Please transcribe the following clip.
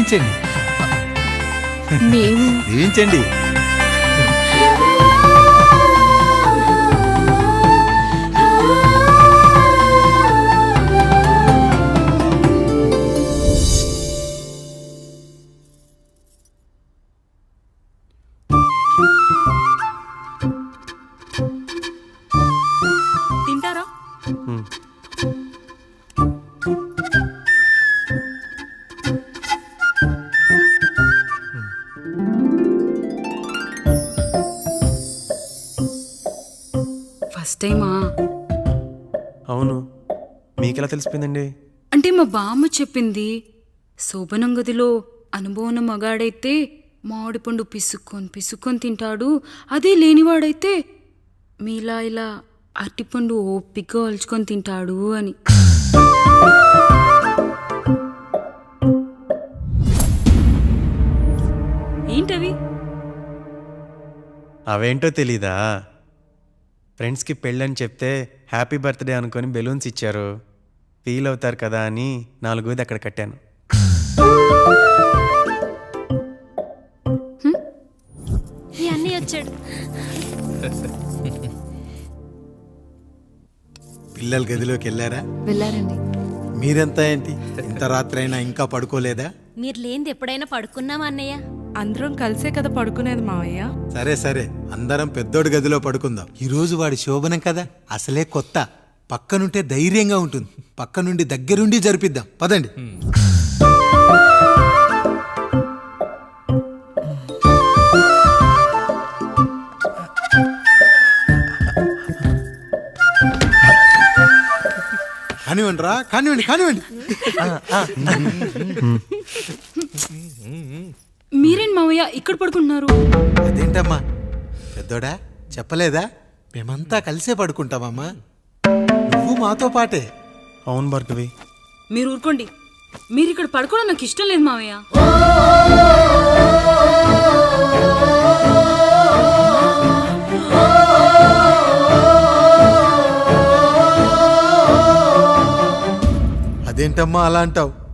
దీవించండి. మేము దీవించండి. తింటారా? ఫస్ట్ టైమా? అవును, మీకెలా తెలిసిపోయిందండి? అంటే మా బామ్మ చెప్పింది. శోభనం గదిలో అనుభవం మగాడైతే మామిడిపండు పిసుక్కొని తింటాడు, అదే లేనివాడైతే మీలా ఇలా అరటిపండు ఓపిగ్గా ఒలుచుకొని తింటాడు అని. ఏంటవి? అవేంటో తెలీదా? ఫ్రెండ్స్కి పెళ్ళని చెప్తే హ్యాపీ బర్త్డే అనుకొని బెలూన్స్ ఇచ్చారు, ఫీల్ అవుతారు కదా అని 4 అక్కడ కట్టాను. ఈ అన్నయ్య వచ్చాడు. పిల్లల గదిలోకి వెళ్ళారా? వెళ్ళారండి. మీరెంత ఏంటి ఇంత రాత్రి అయినా ఇంకా పడుకోలేదా? మీరు లేనిది ఎప్పుడైనా పడుకున్నామా అన్నయ్య? అందరం కలిసే కదా పడుకునేది మావయ్య. సరే సరే, అందరం పెద్దోడి గదిలో పడుకుందాం. ఈ రోజు వాడి శోభనం కదా, అసలే కొత్త. పక్కనుంటే ధైర్యంగా ఉంటుంది. పక్క నుండి దగ్గరుండి జరిపిద్దాం. పదండి. కానివ్వండి రా, కానివ్వండి కానివ్వండి. మీరేం మావయ్య ఇక్కడ పడుకుంటున్నారు? అదేంటమ్మా పెద్దోడా, చెప్పలేదా? మేమంతా కలిసే పడుకుంటామమ్మా. నువ్వు మాతో పాటే. అవును భార్గవి. మీరు ఊరుకోండి. మీరు ఇక్కడ పడుకోవడం నాకు ఇష్టం లేదు మావయ్య. అదేంటమ్మా అలా అంటావు?